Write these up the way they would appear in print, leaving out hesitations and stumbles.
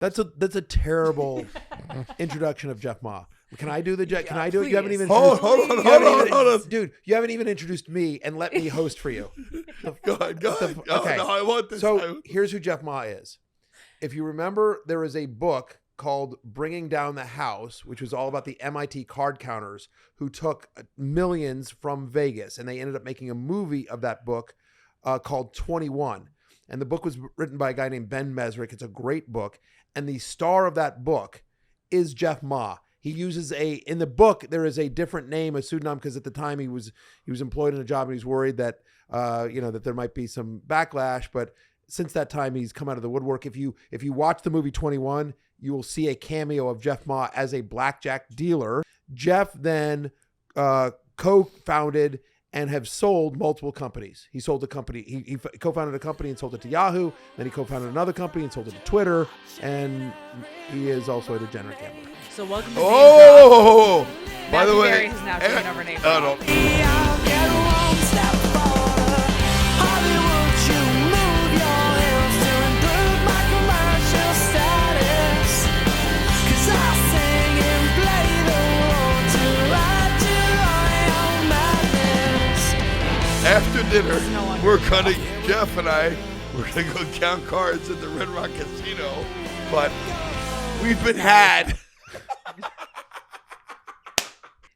That's a terrible introduction of Jeff Ma. Can I do the Jeff? Can I do it? Please. You haven't even Hold on. dude. You haven't even introduced me and let me host for you. Go ahead. Okay. No, I want this. So here's who Jeff Ma is. If you remember, there is a book called Bringing Down the House, which was all about the MIT card counters who took millions from Vegas, and they ended up making a movie of that book called 21. And the book was written by a guy named Ben Mesrick. It's a great book, and the star of that book is Jeff Ma. He uses in the book, there is a different name, a pseudonym, because at the time he was employed in a job and he's worried that, that there might be some backlash. But since that time, he's come out of the woodwork. If you watch the movie 21, you will see a cameo of Jeff Ma as a blackjack dealer. Jeff then co-founded and have sold multiple companies. He sold a company. He co-founded a company and sold it to Yahoo. Then he co-founded another company and sold it to Twitter. And he is also a degenerate gambler. So welcome to By the way, has now taken over name. No. After dinner, Jeff and I, we're gonna go count cards at the Red Rock Casino, but we've been had.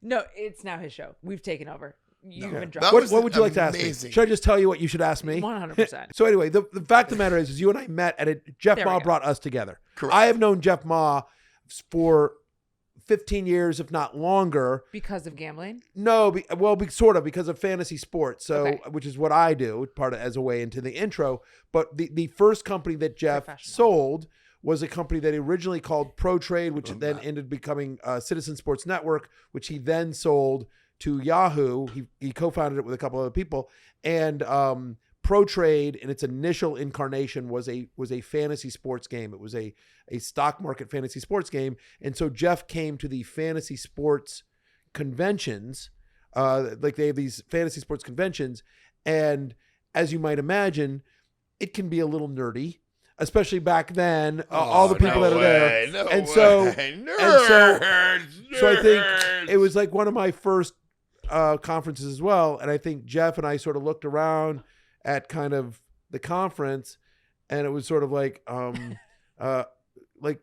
No, it's now his show. We've taken over. You've been That dropped. was What would you like to ask me? amazing. Should I just tell you what you should ask me? 100%. So anyway, the fact of the matter is you and I met at it. Jeff There Ma we go. brought us together. Correct. I have known Jeff Ma for 15 years, if not longer. Because of gambling? No, sort of because of fantasy sports. So, Okay. which is what I do, part of as a way into the intro. But the first company that Jeff Professional. sold was a company that he originally called Pro Trade, which then ended becoming Citizen Sports Network, which he then sold to Yahoo. He co-founded it with a couple other people, and Pro Trade in its initial incarnation was a fantasy sports game. It was a stock market fantasy sports game, and so Jeff came to the fantasy sports conventions, like they have these fantasy sports conventions, and as you might imagine, it can be a little nerdy. Especially back then, all the people that are there, so I think it was like one of my first conferences as well. And I think Jeff and I sort of looked around at kind of the conference, and it was sort of like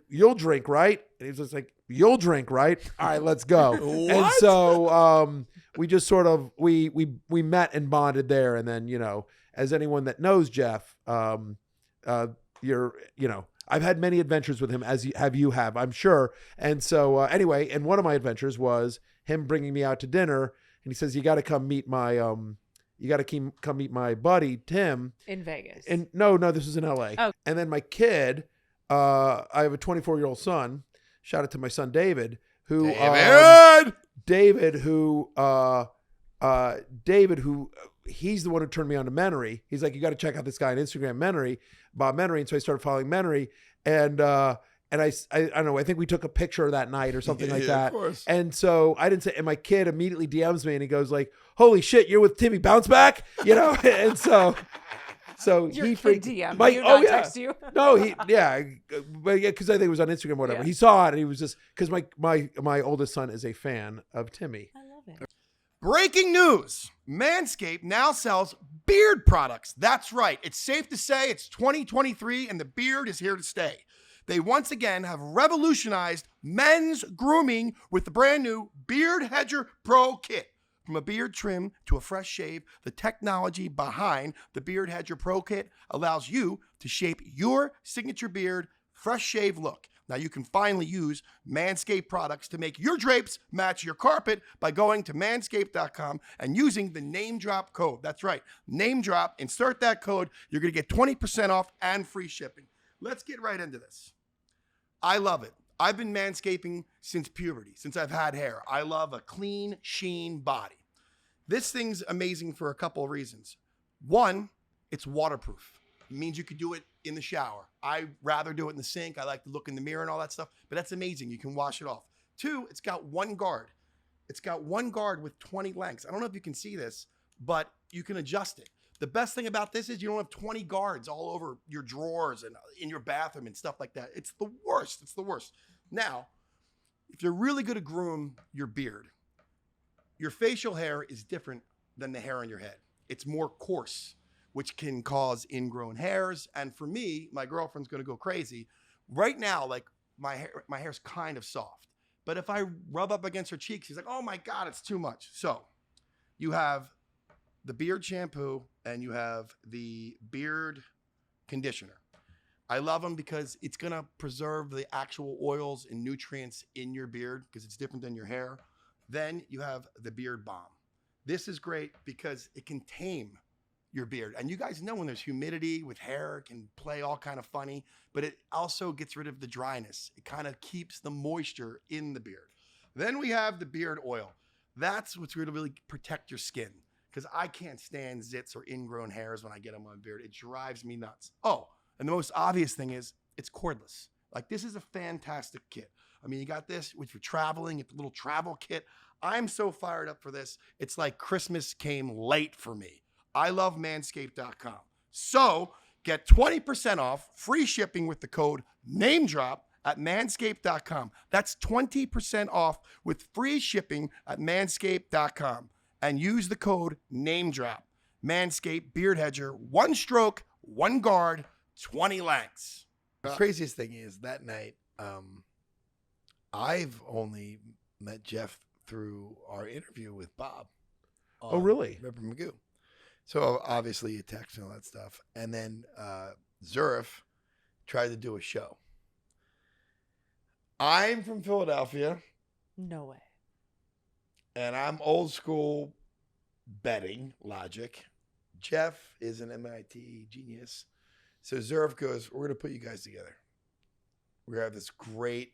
you'll drink, right? And he was just like, you'll drink, right? All right, let's go. And so we just sort of we met and bonded there, and then as anyone that knows Jeff, I've had many adventures with him, as you have, I'm sure. And so anyway, and one of my adventures was him bringing me out to dinner, and he says, you got to come meet my come meet my buddy Tim In Vegas. And no, this was in LA. Oh. And then my kid, I have a 24-year-old son. Shout out to my son David, who he's the one who turned me on to Menery. He's like, you got to check out this guy on Instagram, Menery, Bob Menery. And so I started following Menery, and I don't know, I think we took a picture that night or something like that. Of course. And so I didn't say, and my kid immediately DMs me and he goes like, holy shit, you're with Timmy Bounce Back, and so Your he kid freaked. DM My, you, not yeah. text you? No, because I think it was on Instagram or whatever. Yeah. He saw it and he was just, because my oldest son is a fan of Timmy. I love it. Breaking news. Manscaped now sells beard products. That's right. It's safe to say it's 2023 and the beard is here to stay. They once again have revolutionized men's grooming with the brand new Beard Hedger Pro Kit. From a beard trim to a fresh shave, the technology behind the Beard Hedger Pro Kit allows you to shape your signature beard fresh shave look. Now you can finally use Manscaped products to make your drapes match your carpet by going to manscaped.com and using the name drop code. That's right, name drop. Insert that code. You're going to get 20% off and free shipping. Let's get right into this. I love it. I've been manscaping since puberty, since I've had hair. I love a clean, sheen body. This thing's amazing for a couple of reasons. One, it's waterproof. It means you could do it in the shower. I rather do it in the sink. I like to look in the mirror and all that stuff, but that's amazing. You can wash it off. Two, it's got one guard. It's got one guard with 20 lengths. I don't know if you can see this, but you can adjust it. The best thing about this is you don't have 20 guards all over your drawers and in your bathroom and stuff like that. It's the worst. It's the worst. Now, if you're really going to groom your beard, your facial hair is different than the hair on your head. It's more coarse, which can cause ingrown hairs. And for me, my girlfriend's going to go crazy. Right now, like my hair's kind of soft. But if I rub up against her cheeks, she's like, oh my God, it's too much. So you have the beard shampoo and you have the beard conditioner. I love them because it's going to preserve the actual oils and nutrients in your beard because it's different than your hair. Then you have the beard balm. This is great because it can tame your beard. And you guys know when there's humidity with hair, it can play all kind of funny, but it also gets rid of the dryness. It kind of keeps the moisture in the beard. Then we have the beard oil. That's what's going to really protect your skin because I can't stand zits or ingrown hairs when I get on my beard. It drives me nuts. Oh, and the most obvious thing is it's cordless. Like this is a fantastic kit. I mean, you got this if you're traveling, it's a little travel kit. I'm so fired up for this. It's like Christmas came late for me. I love manscaped.com. So get 20% off free shipping with the code NAMEDROP at manscaped.com. That's 20% off with free shipping at manscaped.com. And use the code NAMEDROP. Manscaped Beard Hedger, 1 stroke, 1 guard, 20 lengths. The craziest thing is that night, I've only met Jeff through our interview with Bob. Oh, really? Ripper Magoo. So obviously you text and all that stuff. And then Zurif tried to do a show. I'm from Philadelphia. No way. And I'm old school betting logic. Jeff is an MIT genius. So Zurif goes, we're going to put you guys together. We're going to have this great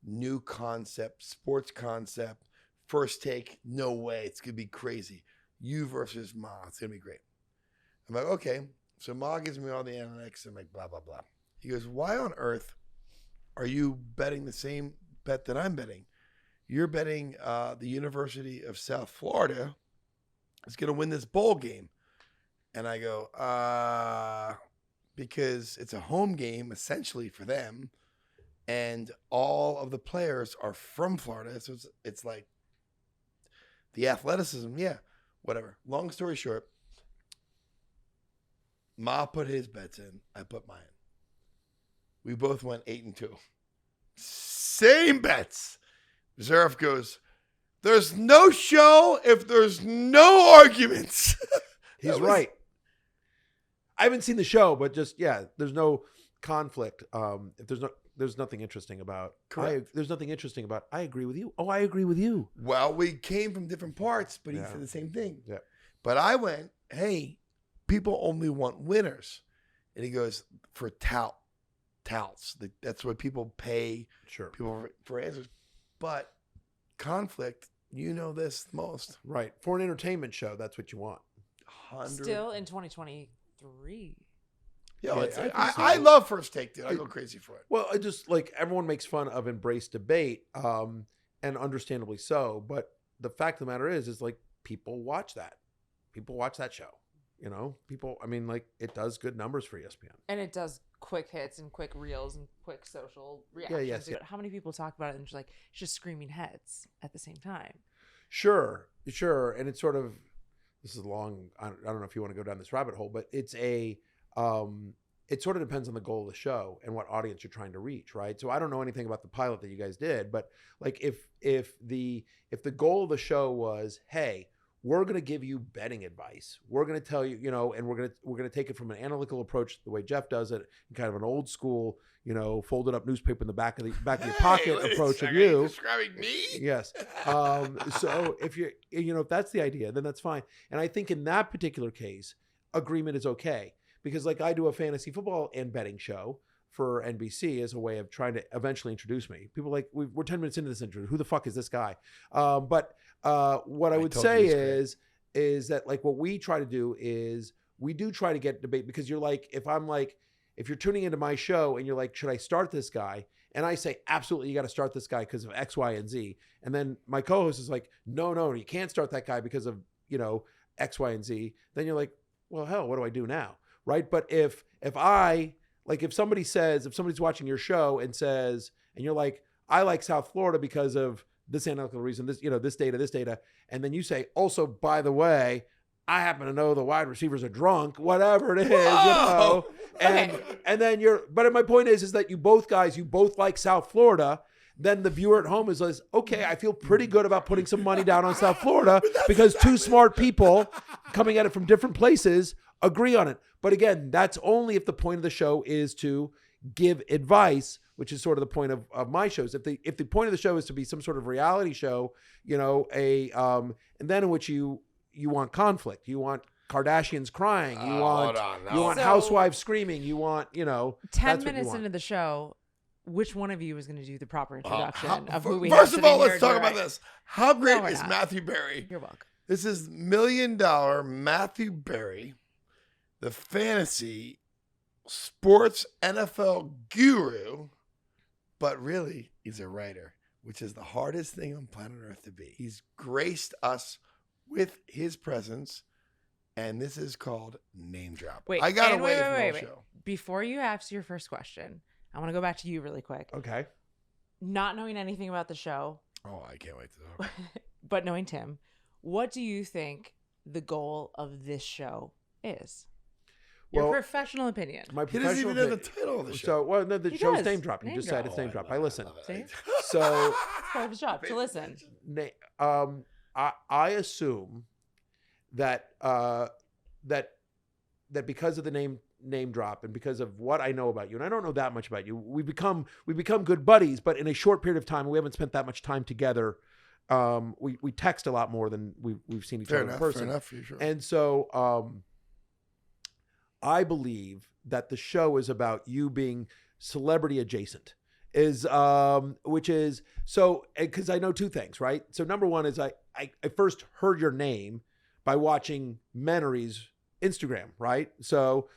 new concept, sports concept. First take, no way. It's going to be crazy. You versus Ma. It's going to be great. I'm like, okay. So Ma gives me all the analytics. I'm like, blah, blah, blah. He goes, why on earth are you betting the same bet that I'm betting? You're betting the University of South Florida is going to win this bowl game. And I go, because it's a home game essentially for them. And all of the players are from Florida. So it's like the athleticism. Yeah, whatever. Long story short, Ma put his bets in. I put mine. We both went 8-2. Same bets. Zurif goes, there's no show if there's no arguments. He's right. I haven't seen the show, but just, yeah, there's no conflict. If there's nothing interesting about. Correct. There's nothing interesting about. I agree with you. Oh, I agree with you. Well, we came from different parts, but he Yeah. said the same thing. Yeah. But I went, hey, people only want winners. And he goes, for touts. That's what people pay Sure. people for answers. But conflict, you know this the most. Right. For an entertainment show, that's what you want. 100. Still in 2023. Yeah, Yeah, it's- I think so. I love First Take, dude. I go crazy for it. Well, I just like everyone makes fun of embrace debate, and understandably so. But the fact of the matter is like people watch that. People watch that show. You know, people. I mean, like it does good numbers for ESPN. And it does quick hits and quick reels and quick social reactions. yes, yeah. How many people talk about it and just like it's just screaming heads at the same time? Sure. And it's sort of this is long. I don't know if you want to go down this rabbit hole, but it's a. It sort of depends on the goal of the show and what audience you're trying to reach, right? So I don't know anything about the pilot that you guys did, but like if the goal of the show was, hey, we're going to give you betting advice, we're going to tell you, you know, and we're going to take it from an analytical approach, the way Jeff does it, and kind of an old school, you know, folded up newspaper in the back of your pocket approach of you. Describing me? Yes. So if if that's the idea, then that's fine. And I think in that particular case, agreement is okay. Because like I do a fantasy football and betting show for NBC as a way of trying to eventually introduce me. People are like, we're 10 minutes into this intro. Who the fuck is this guy? But what I would say is that like what we try to do is we do try to get debate because you're like, if you're tuning into my show and you're like, should I start this guy? And I say, absolutely, you got to start this guy because of X, Y, and Z. And then my co-host is like, no, you can't start that guy because of, X, Y, and Z. Then you're like, well, hell, what do I do now? Right. But if somebody's watching your show and says, and you're like, I like South Florida because of this analytical reason, this data. And then you say, also, by the way, I happen to know the wide receivers are drunk, whatever it is, Whoa! and then but my point is that you both like South Florida. Then the viewer at home is like, okay, I feel pretty good about putting some money down on South Florida because two smart people coming at it from different places agree on it. But again, that's only if the point of the show is to give advice, which is sort of the point of my shows. If the point of the show is to be some sort of reality show, and then in which you want conflict, you want Kardashians crying, you want housewives screaming, you want 10 minutes into the show, which one of you is going to do the proper introduction of who we have? First have of all, sitting let's here talk about during- this. How great No, we're is not. Matthew Berry? You're welcome. This is $1 million Matthew Berry, the fantasy sports NFL guru, but really he's a writer, which is the hardest thing on planet Earth to be. He's graced us with his presence, and this is called Name Drop. Wait, I got and away from wait. the show. Before you ask your first question, I want to go back to you really quick. Okay. Not knowing anything about the show, Oh, I can't wait to talk. but knowing Tim, what do you think the goal of this show is? Your Well, professional opinion. My He doesn't even know the professional title of the show. So, well, no, the He show's does. name dropping. You Name just said drop. it's name I drop. love I it, listen. love it. See? So, It's part of his job to listen. I assume that that because of the name drop and because of what I know about you, and I don't know that much about you, we become good buddies. But in a short period of time, we haven't spent that much time together. We text a lot more than we've seen each other in person. Fair enough, for sure. And so I believe that the show is about you being celebrity adjacent, which is so, because I know two things, right? So number one is I first heard your name by watching Menery's Instagram, right? So,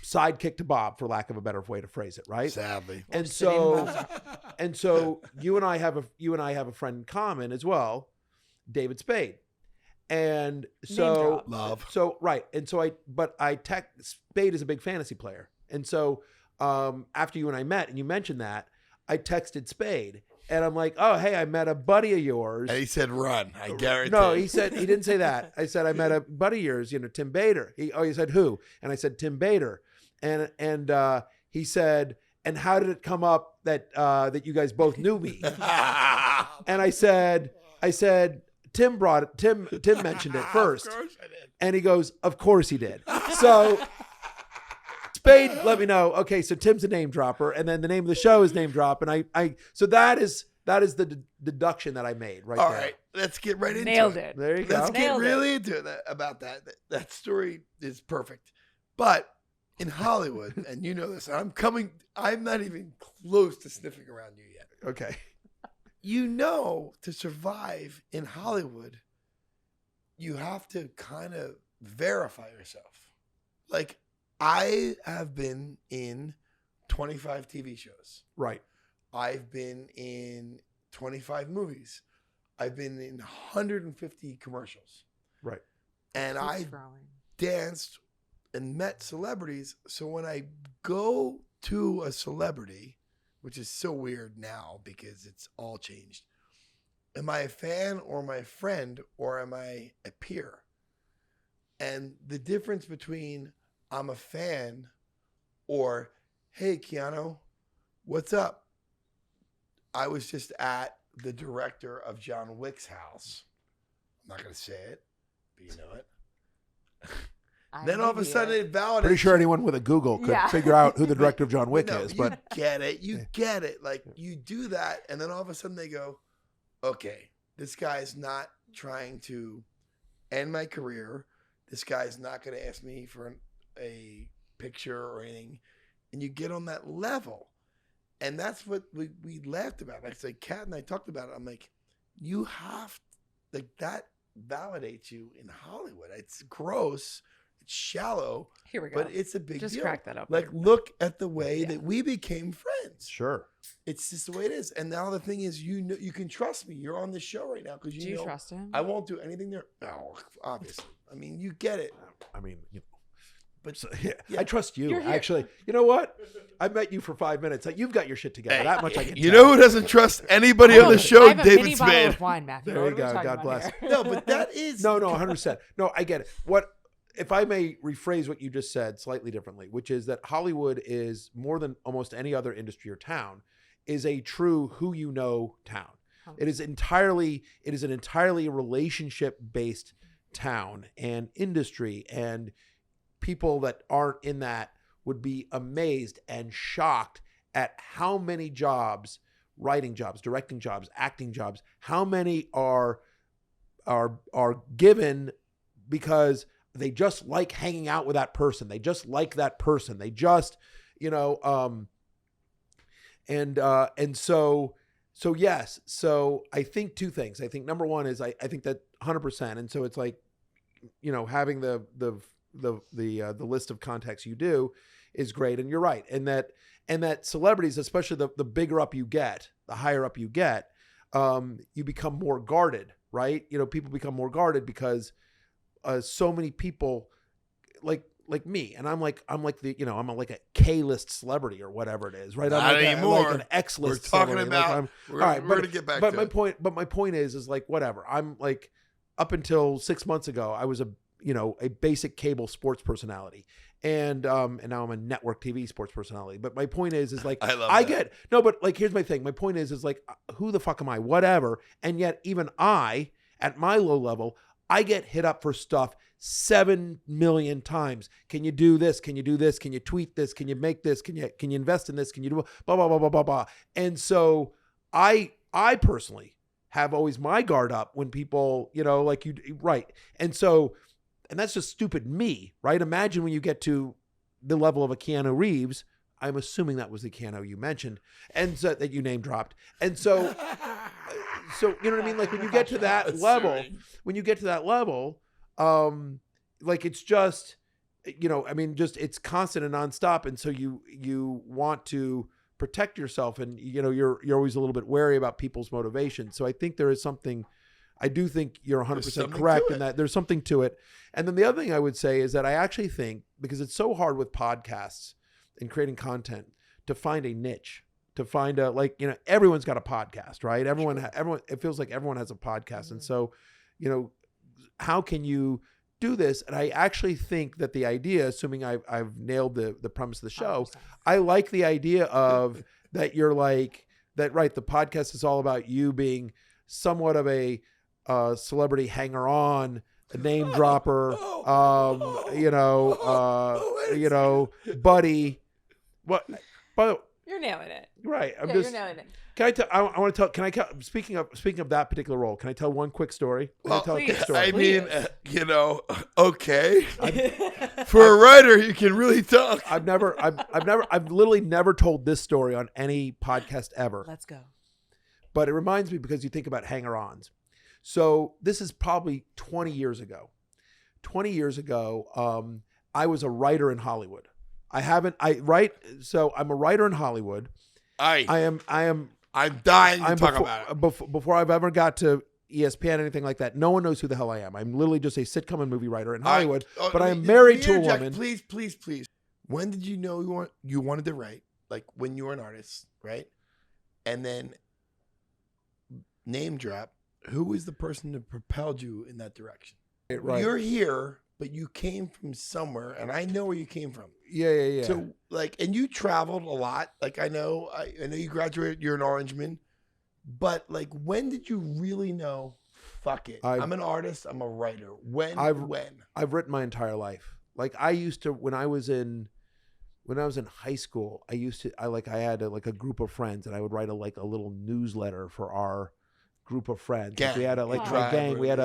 sidekick to Bob, for lack of a better way to phrase it, right? Sadly. And sitting in so, the and so you and I have a friend in common as well, David Spade. And so, drop. Love. so right. And so Spade is a big fantasy player. And so, after you and I met and you mentioned that, I texted Spade and I'm like, oh, hey, I met a buddy of yours. And he said, run. I guarantee. No, he didn't say that. I said, I met a buddy of yours, Tim Bader. He said, who? And I said, Tim Bader. And he said, and how did it come up that you guys both knew me? And I said, Tim mentioned it first. Of course I did. And he goes, of course he did. So Spade let me know, okay, so Tim's a name dropper, and then the name of the show is Name Drop. And so that is the deduction that I made right All there. right, let's get right into Nailed it. it. There you go. Let's get Nailed it. really into it about that. That story is perfect. But in Hollywood, and you know this, I'm not even close to sniffing around you yet. Okay. To survive in Hollywood, you have to kind of verify yourself. Like, I have been in 25 TV shows. Right. I've been in 25 movies. I've been in 150 commercials. Right. And Keep I scrolling. danced and met celebrities. So when I go to a celebrity, which is so weird now because it's all changed, am I a fan or my friend or am I a peer? And the difference between I'm a fan or, hey, Keanu, what's up? I was just at the director of John Wick's house. I'm not going to say it, but you know it. Then all of a sudden it validates. Pretty sure anyone with a Google could Yeah. figure out who the director of John Wick No, is, you but get it. You get it. Like, you do that, and then all of a sudden they go, okay, this guy's not trying to end my career. This guy's not going to ask me for a picture or anything. And you get on that level. And that's what we laughed about. Like Kat and I talked about it. I'm like, you have, like, that validates you in Hollywood. It's gross. It's shallow, Here we go. but it's a big Just deal. crack that up. Like, look at the way that we became friends. Sure. It's just the way it is. And now the thing is, you know, you can trust me. You're on the show right now because Do you know trust him? I won't do anything there. No, obviously. I mean, you get it. I mean, you know, But so, yeah, Yeah. I trust you. You're here. Actually, you know what? I met you for 5 minutes. You've got your shit together. That much I can you tell. know who doesn't trust anybody I on the have- show? I have a mini David bottle Spade. of wine, Matthew. There What you are we go. talking God about bless. here? No, but that is No, 100%. No, I get it. What if I may rephrase what you just said slightly differently, which is that Hollywood is more than almost any other industry or town, is a true who you know town. It is an entirely relationship based town and industry, and people that aren't in that would be amazed and shocked at how many jobs, writing jobs, directing jobs, acting jobs, how many are given because they just like hanging out with that person. They just like that person. They just, you know, and so yes. So I think two things. I think number one is I think that 100%. And so it's like, you know, having the list of contacts you do is great. And you're right. And that celebrities, especially the bigger up you get, the higher up you get, you become more guarded, right? You know, people become more guarded because so many people like me, and I'm like the, you know, I'm like a K-list celebrity or whatever it is, right? Not I'm like anymore. I'm like an X-list. We're talking celebrity. about. Like we're all right, we're gonna get back to it. my point is like whatever. I'm like, up until 6 months ago, I was a basic cable sports personality, and now I'm a network TV sports personality. But my point is like but like here's my thing. My point is like who the fuck am I? Whatever. And yet even I, at my low level, I get hit up for stuff 7 million times. Can you do this? Can you do this? Can you tweet this? Can you make this? Can you invest in this? Can you do blah, blah, blah, blah, blah, blah. And so I personally have always my guard up when people, you know, like you, right. And so, and that's just stupid me, right? Imagine when you get to the level of a Keanu Reeves. I'm assuming that was the Keanu you mentioned, and so that you name dropped. And so, you know what I mean? Like when you get to that level, like it's just, you know, I mean, just it's constant and nonstop. And so you want to protect yourself, and you know, you're always a little bit wary about people's motivation. So I think there is something. I do think you're 100% correct in that there's something to it. And then the other thing I would say is that I actually think, because it's so hard with podcasts and creating content, to find a niche, to find a, like, you know, everyone's got a podcast, right? Everyone, it feels like everyone has a podcast. And so, you know, how can you do this? And I actually think that the idea, assuming I've nailed the premise of the show, 100%. I like the idea of that you're like, that, right, the podcast is all about you being somewhat of a celebrity hanger-on, a name dropper, you know, buddy. What? But You're nailing it. right, You're nailing it. Can I tell? I want to tell. Can I? Speaking of that particular role, can I tell one quick story? Well, tell a quick please. story? I Please. mean, you know, okay. For a writer, you can really talk. I've literally never told this story on any podcast ever. Let's go. But it reminds me because you think about hanger-ons. So this is probably 20 years ago. 20 years ago, I was a writer in Hollywood. So I'm a writer in Hollywood. I'm dying to talk about it. Before I've ever got to ESPN, anything like that, no one knows who the hell I am. I'm literally just a sitcom and movie writer in Hollywood. But I am married to a woman. Please. When did you know you wanted to write? Like when you were an artist, right? And then name drop. Who was the person that propelled you in that direction? Right. You're here, but you came from somewhere, and I know where you came from. Yeah. So, like, and you traveled a lot. Like, I know you graduated. You're an Orangeman, but like, when did you really know? Fuck it. I'm an artist. I'm a writer. When? I've written my entire life. Like, I used to when I was in high school. I had a group of friends, and I would write a little newsletter for our group of friends. Gang. We had a tribe, gang. We had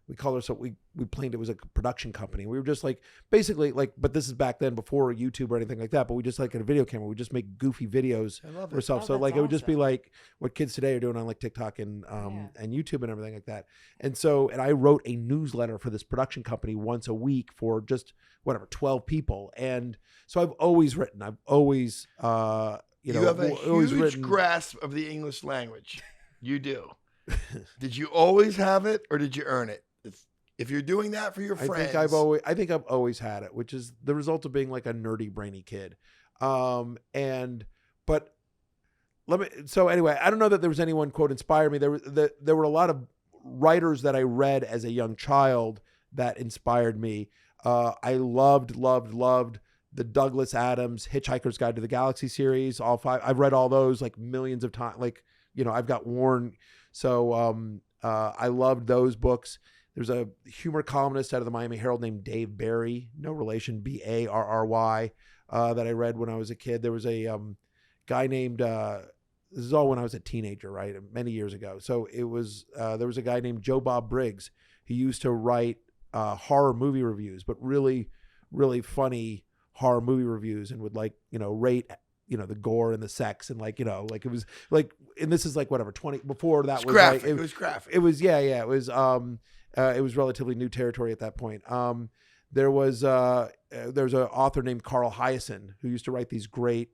we called ourselves, we claimed it was a production company. We were just like, basically like, but this is back then before YouTube or anything like that, but we just like had a video camera. We just make goofy videos I love ourselves. Oh, So like, that's it would just be awesome. like what kids today are doing on like TikTok and Yeah. and YouTube and everything like that. And so, and I wrote a newsletter for this production company once a week for just whatever, 12 people. And so I've always written, I've always, you know, have a always huge written. grasp of the English language. You do. Did you always have it, or did you earn it? If you're doing that for your I friends, think I've always had it, which is the result of being like a nerdy, brainy kid. So anyway, I don't know that there was anyone quote inspired me. There were a lot of writers that I read as a young child that inspired me. I loved the Douglas Adams Hitchhiker's Guide to the Galaxy series. All 5. I've read all those like millions of times. Like, you know, I've got worn. So I loved those books. There's a humor columnist out of the Miami Herald named Dave Barry, no relation, Barry, that I read when I was a kid. There was a guy named, this is all when I was a teenager, right? Many years ago. So it was, there was a guy named Joe Bob Briggs. He used to write horror movie reviews, but really, really funny horror movie reviews, and would like, you know, rate, you know, the gore and the sex, and like, you know, like it was like, and this is like whatever, 20, before that was graphic. like, It was graphic. it was, it was relatively new territory at that point. There was an author named Carl Hyacin who used to write these great,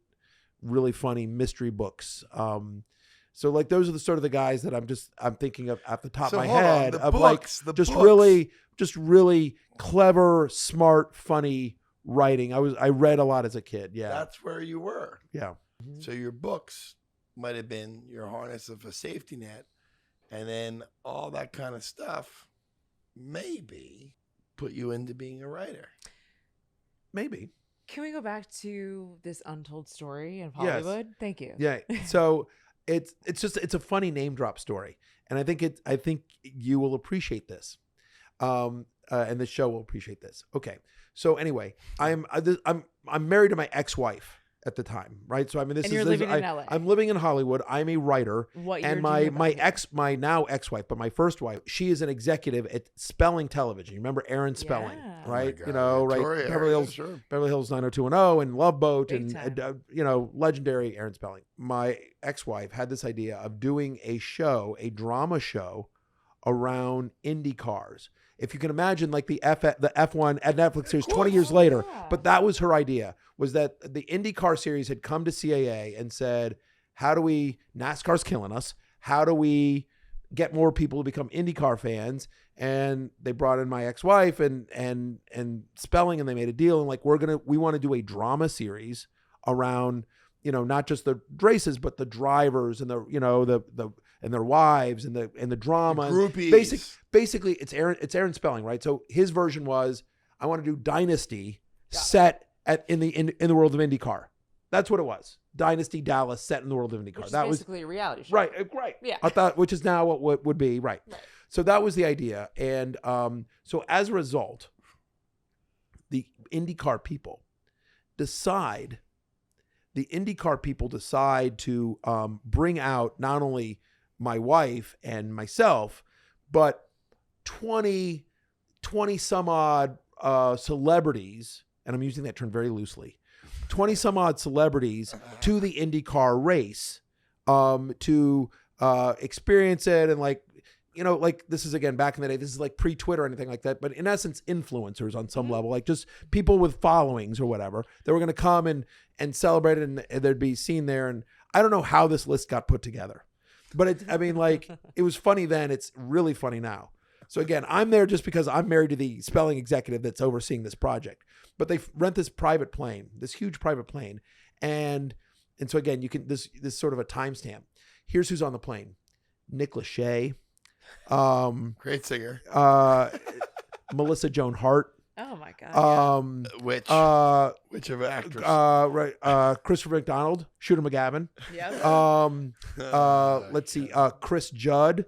really funny mystery books. So like those are the sort of the guys that I'm thinking of at the top of my head the of books, like the just really clever, smart, funny writing. I read a lot as a kid. Yeah. That's where you were. Yeah. So your books might have been your harness of a safety net, and then all that kind of stuff maybe put you into being a writer. Maybe. Can we go back to this untold story of Yes. Hollywood? Thank you. Yeah. So it's a funny name drop story, and I think you will appreciate this, and the show will appreciate this. Okay. So anyway, I'm married to my ex-wife at the time, right? So I mean, And you're living in LA. I'm living in Hollywood. I'm a writer. What year And do you my now ex-wife, but my first wife, she is an executive at Spelling Television. You remember Aaron Spelling, Yeah. Oh my right? God. You know, right? Victoria, Beverly Hills, sure. Beverly Hills 90210 and Love Boat, Big and time. you know, legendary Aaron Spelling. My ex-wife had this idea of doing a drama show around Indy cars. If you can imagine, like the F1 at Netflix series 20 years later, yeah. but that was her idea, was that the IndyCar series had come to CAA and said, NASCAR's killing us. How do we get more people to become IndyCar fans? And they brought in my ex-wife and Spelling, and they made a deal. And like, we want to do a drama series around, you know, not just the races, but the drivers and and their wives and the drama. The groupies. Basically, it's Aaron Spelling, right? So his version was, I want to do Dynasty set in the world of IndyCar. That's what it was. Dynasty Dallas set in the world of IndyCar. Which is that was basically a reality show. right. Yeah. I thought, which is now what would be right. Right. So that was the idea, and so as a result, the IndyCar people decide to bring out not only my wife and myself, but 20 some odd celebrities, and I'm using that term very loosely, 20 some odd celebrities to the IndyCar race to experience it. And like, you know, like this is again back in the day, this is like pre-Twitter or anything like that, but in essence, influencers on some level, like just people with followings or whatever, that were going to come and celebrate it, and they'd be seen there. And I don't know how this list got put together, but it was funny then. It's really funny now. So again, I'm there just because I'm married to the Spelling executive that's overseeing this project, but they rent this private plane, this huge private plane. And so again, you can, this sort of a timestamp. Here's who's on the plane: Nick Lachey, Great singer. Melissa Joan Hart, Oh my God. Which of actors? right, Christopher McDonald, Shooter McGavin. Yep. Let's see, Chris Judd,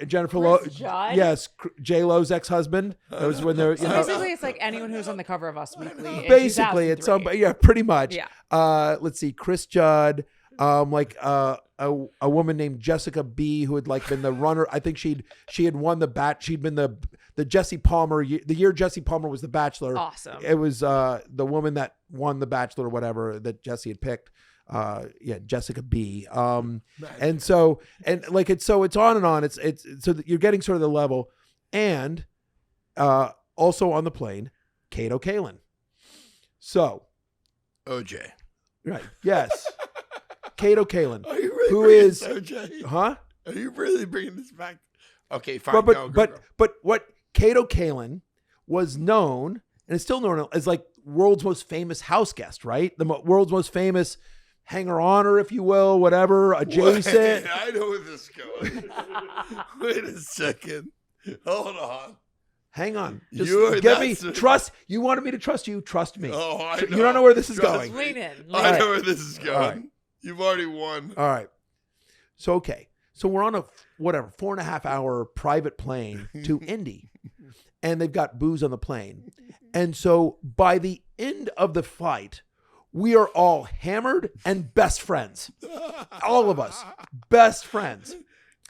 Jennifer Chris Judd? Yes, J Lo's ex-husband. That was when they're, you know, Basically, it's like anyone who's on the cover of Us Weekly. In basically it's 2003. some, yeah, pretty much. Yeah. Let's see, Chris Judd, like a woman named Jessica B, who had like been the runner. I think she had won she'd been the Jesse Palmer, the year Jesse Palmer was the Bachelor. Awesome. It was the woman that won the Bachelor or whatever that Jesse had picked. Jessica B. And so it's on and on. It's so that you're getting sort of the level, and also on the plane, Kato Kaelin. So, OJ. right? Yes, Kato Kaelin. Are you really Who bringing is- this, OJ? Huh? Are you really bringing this back? Okay, fine. But what Kato Kaelin was known, and is still known as like world's most famous house guest, right? The world's most famous hanger-oner, if you will, whatever, adjacent. Wait, I know where this is going. Wait a second. Hold on. Hang on. You're- Just give me that's- trust. You wanted me to trust you. Trust me. Oh, I So know. you don't know where this is Trust going. me. Lean in. I Lean know in. where this is going. All right. You've already won. All right. So, okay. So we're on a 4.5 hour private plane to Indy, and they've got booze on the plane. And so by the end of the flight, we are all hammered and best friends. All of us, best friends.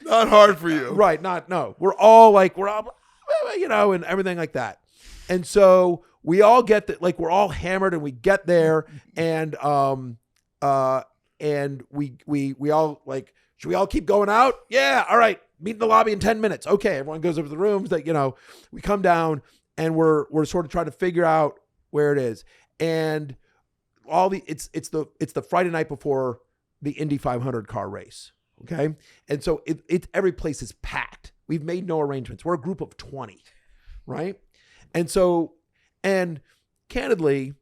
Not hard for you. Right. No. We're all, and everything like that. And so we all get that, like, we're all hammered and we get there, and we all like, should we all keep going out? Yeah. All right. Meet in the lobby in 10 minutes. Okay. Everyone goes over to the rooms that, we come down and we're sort of trying to figure out where it is. And it's the Friday night before the Indy 500 car race. Okay. And so every place is packed. We've made no arrangements. We're a group of 20. Right. And so, and candidly,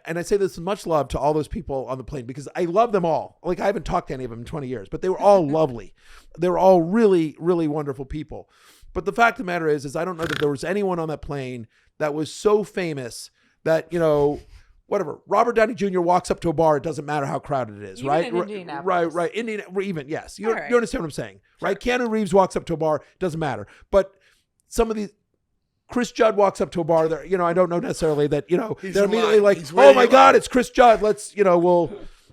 and I say this with much love to all those people on the plane, because I love them all. Like, I haven't talked to any of them in 20 years, but they were all lovely. They were all really, really wonderful people. But the fact of the matter is I don't know that there was anyone on that plane that was so famous that, whatever, Robert Downey Jr. walks up to a bar, it doesn't matter how crowded it is, Even right? in Indianapolis. Right. Even, yes. You All right. understand what I'm saying, right? Keanu Reeves walks up to a bar, doesn't matter. But some of these, Chris Judd walks up to a bar there, I don't know necessarily that, He's they're in immediately line. like, He's oh waiting my in God, line. it's Chris Judd. Let's,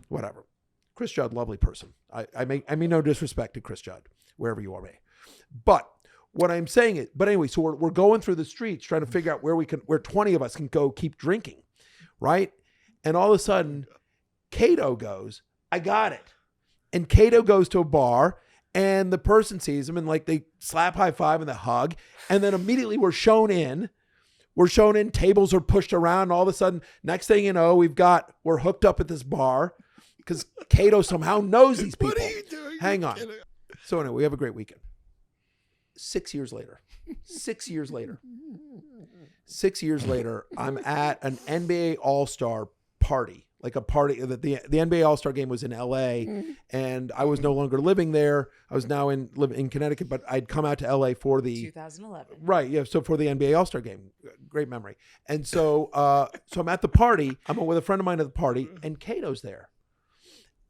whatever. Chris Judd, lovely person. I mean no disrespect to Chris Judd, wherever you are, may. But what I'm saying is, but anyway, so we're going through the streets trying to figure out where 20 of us can go keep drinking, right? And all of a sudden, Kato goes, I got it. And Kato goes to a bar, and the person sees him, and like they slap high five and they hug, and then immediately we're shown in. Tables are pushed around. And all of a sudden, next thing you know, we're hooked up at this bar because Kato somehow knows these people. What are you doing? Hang on. So anyway, we have a great weekend. 6 years later, I'm at an NBA All-Star party, like a party that the NBA All-Star game was in LA, and I was no longer living there. I was now in Connecticut, but I'd come out to LA for the 2011. right. Yeah. So for the NBA All-Star game, great memory. And so, so I'm at the party, I'm with a friend of mine at the party, and Kato's there.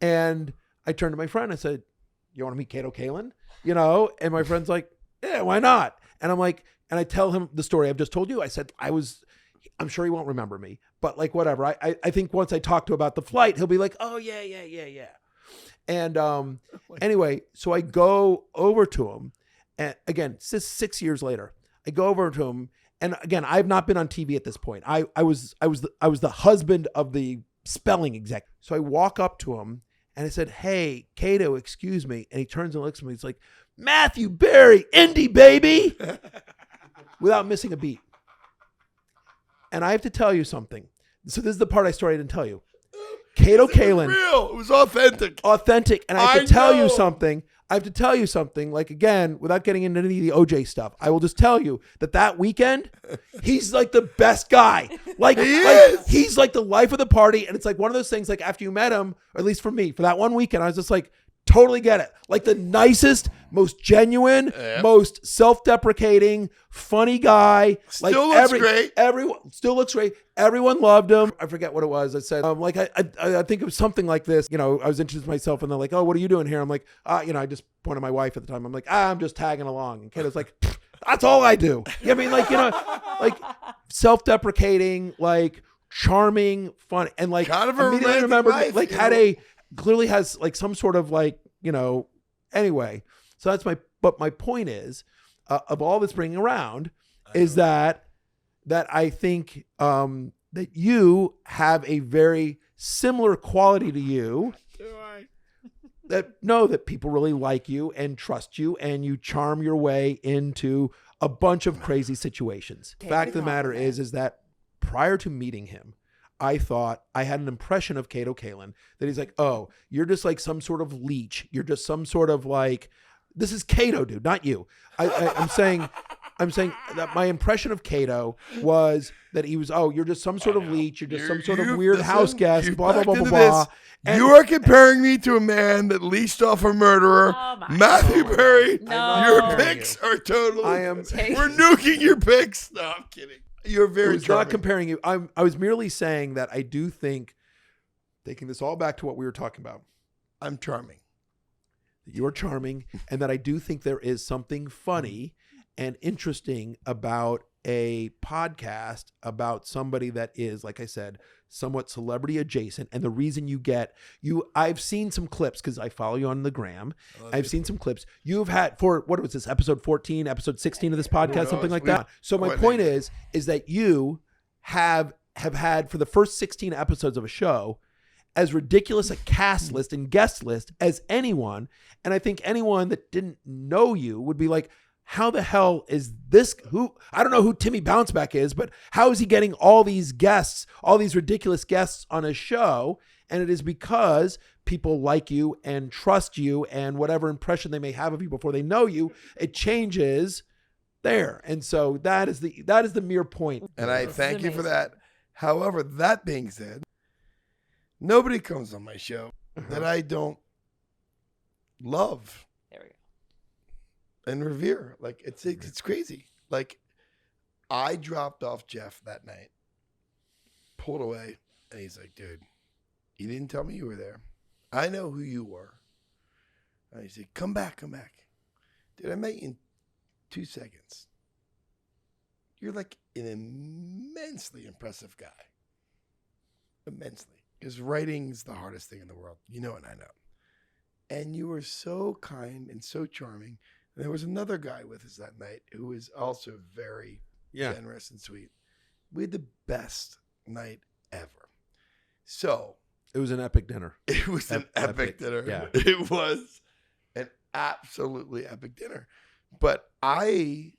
And I turned to my friend, I said, you want to meet Kato Kaelin? And my friend's like, yeah, why not? And I'm like, and I tell him the story I've just told you. I said, I'm sure he won't remember me, but like, whatever. I think once I talk to him about the flight, he'll be like, oh yeah. And anyway, so I go over to him, and again, 6 years later, I go over to him, and again, I've not been on TV at this point. I was the husband of the spelling exec. So I walk up to him and I said, hey, Kato, excuse me. And he turns and looks at me. He's like, Matthew Berry, Indy, baby, without missing a beat. And I have to tell you something. So this is the part I didn't tell you. Kato Kaelin. Real. It was authentic. And I have to tell you know. something. Like, again, without getting into any of the OJ stuff, I will just tell you that weekend, he's like the best guy. Like, he's like the life of the party. And it's like one of those things, like after you met him, or at least for me, for that one weekend, I was just like, totally get it. Like the nicest, most genuine, most self-deprecating, funny guy. Still looks great. Everyone still looks great. Everyone loved him. I forget what it was. I said, I think it was something like this. I was introducing myself, and they're like, oh, what are you doing here? I'm like, I just pointed at my wife at the time. I'm like, I'm just tagging along. And Kato's like, that's all I do. I mean, like self-deprecating, like charming, funny, and like Kind of a immediately romantic remembered, life, like you had know? a clearly has like some sort of like, anyway. So that's but my point is, of all this bringing around is that I think that you have a very similar quality to you. Do I? That people really like you and trust you, and you charm your way into a bunch of crazy situations. Fact of the matter is that prior to meeting him, I thought I had an impression of Kato Kaelin that he's like, oh, you're just like some sort of leech. You're just some sort of like, this is Kato, dude, not you. I'm saying that my impression of Kato was that he was, oh, you're just some sort of leech. You're just some sort of weird house guest, blah, blah, blah, blah, blah. And you are comparing me to a man that leased off a murderer. Oh my Matthew God. Perry, No. your picks are totally. We're nuking your picks. No, I'm kidding. You're very I was charming. not comparing you. I was merely saying that I do think, taking this all back to what we were talking about, I'm charming. you're charming, and that I do think there is something funny and interesting about a podcast about somebody that is, like I said, somewhat celebrity adjacent. And the reason I've seen some clips because I follow you on the gram. I've seen some clips you've had for, what was this, episode 14, episode 16 of this podcast, something like that. So my point is that you have had for the first 16 episodes of a show as ridiculous a cast list and guest list as anyone. And I think anyone that didn't know you would be like, how the hell is this? I don't know who Timmy Bounceback is, but how is he getting all these guests, all these ridiculous guests on a show? And it is because people like you and trust you, and whatever impression they may have of you before they know you, it changes there. And so that is the mere point. And I thank you for that. However, that being said, nobody comes on my show that I don't love. There we go. And revere. Like it's crazy. Like I dropped off Jeff that night, pulled away, and he's like, dude, you didn't tell me you were there. I know who you were. And he said, come back. Dude, I met you in 2 seconds. You're like an immensely impressive guy. Immensely. Because writing is the hardest thing in the world. You know, and I know. And you were so kind and so charming. And there was another guy with us that night who was also very generous and sweet. We had the best night ever. So It was an epic dinner. it was an epic dinner. Yeah. It was an absolutely epic dinner. But I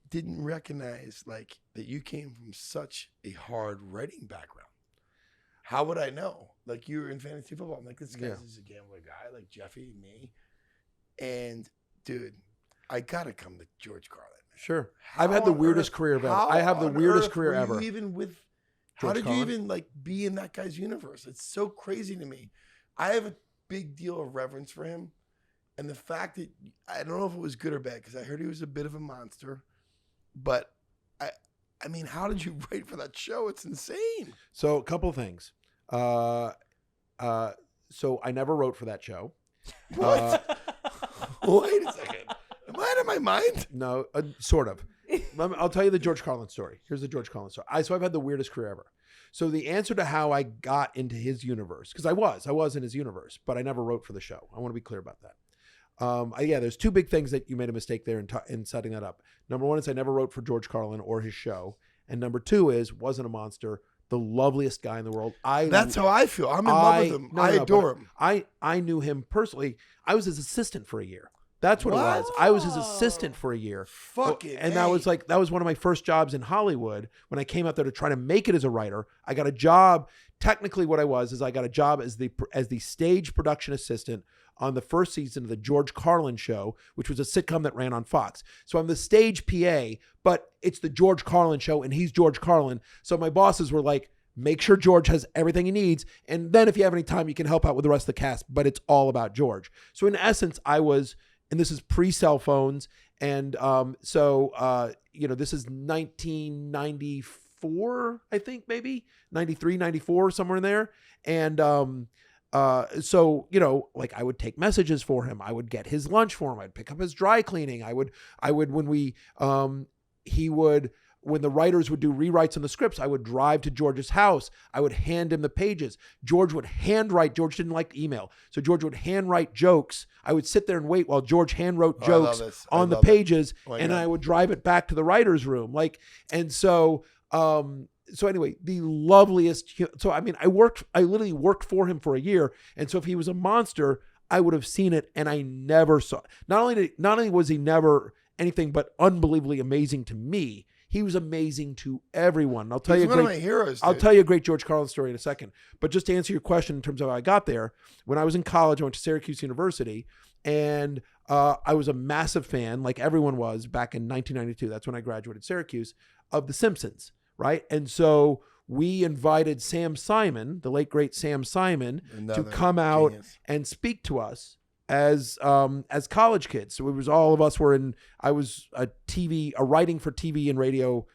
didn't recognize like that you came from such a hard writing background. How would I know? Like you were in fantasy football. I'm like, this guy's just a gambler guy, like Jeffy and me. And dude, I gotta come to George Carlin. Sure. I've had the weirdest career ever. I have the weirdest career ever. Even with George how did Carlin? you even like be in that guy's universe? It's so crazy to me. I have a big deal of reverence for him. And the fact that I don't know if it was good or bad, because I heard he was a bit of a monster. But I mean, how did you write for that show? It's insane. So a couple of things. So I never wrote for that show. What? Wait a second. Am I out of my mind? No, sort of. I'll tell you the George Carlin story. Here's the George Carlin story. So I've had the weirdest career ever. So the answer to how I got into his universe, because I was in his universe, but I never wrote for the show. I want to be clear about that. There's two big things that you made a mistake there in setting that up. Number one is I never wrote for George Carlin or his show. And number two is wasn't a monster, the loveliest guy in the world. That's how I feel. I'm in love with him. I adore him. I knew him personally. I was his assistant for a year. That's what it was. I was his assistant for a year. Fucking And that was one of my first jobs in Hollywood. When I came out there to try to make it as a writer, I got a job. Technically what I got a job as the stage production assistant on the first season of the George Carlin show, which was a sitcom that ran on Fox. So I'm the stage PA, but it's the George Carlin show and he's George Carlin. So my bosses were like, make sure George has everything he needs. And then if you have any time, you can help out with the rest of the cast, but it's all about George. So in essence, I was, and this is pre-cell phones. And this is 1994, I think maybe 93, 94, somewhere in there. And I would take messages for him. I would get his lunch for him. I'd pick up his dry cleaning. I would when we, he would when the writers would do rewrites on the scripts, I would drive to George's house. I would hand him the pages. George would handwrite. George didn't like email. So George would handwrite jokes. I would sit there and wait while George handwrote jokes on the pages. And I would drive it back to the writer's room. So anyway, the loveliest. So, I mean, I literally worked for him for a year. And so if he was a monster, I would have seen it. And I never saw, not only was he never anything but unbelievably amazing to me, he was amazing to everyone. I'll tell you one of my heroes. I'll tell you a great George Carlin story in a second. But just to answer your question in terms of how I got there, when I was in college, I went to Syracuse University, and I was a massive fan, like everyone was back in 1992. That's when I graduated Syracuse, of The Simpsons, right? And so we invited Sam Simon, the late great Sam Simon, to come out and speak to us as college kids. So it was all of us I was a writing for TV and radio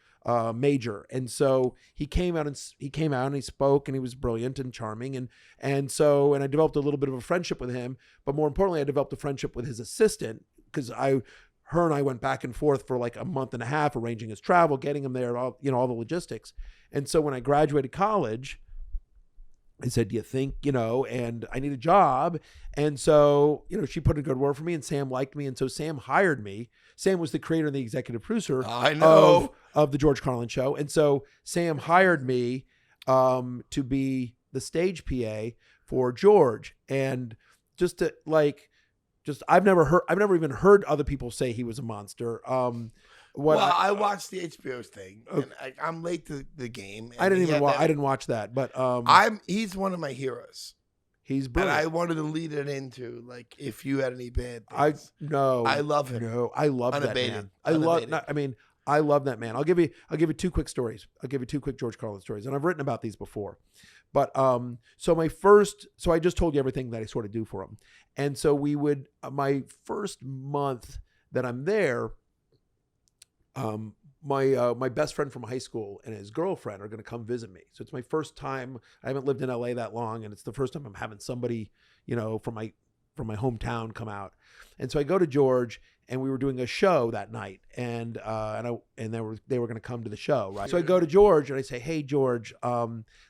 major. And so he came out and he spoke, and he was brilliant and charming. And I developed a little bit of a friendship with him, but more importantly, I developed a friendship with his assistant, because her and I went back and forth for like a month and a half, arranging his travel, getting him there, all the logistics. And so when I graduated college, I said, do you think, and I need a job. And so, she put a good word for me, and Sam liked me. And so Sam hired me. Sam was the creator and the executive producer of the George Carlin show. And so Sam hired me to be the stage PA for George. And I've never even heard other people say he was a monster. I watched the HBO thing, and I'm late to the game. I didn't watch that, but he's one of my heroes. He's brilliant. And I wanted to lead it into, like, if you had any bad things. I love him. No, I love Unabated. that man. I love that man. I'll give you two quick stories. I'll give you two quick George Carlin stories, and I've written about these before. But so I just told you everything that I sort of do for him. And so my first month that I'm there, my best friend from high school and his girlfriend are going to come visit me. So it's my first time. I haven't lived in LA that long, and it's the first time I'm having somebody, from my hometown come out. And so I go to George, and we were doing a show that night, and they were going to come to the show, right? So I go to George and I say, "Hey George,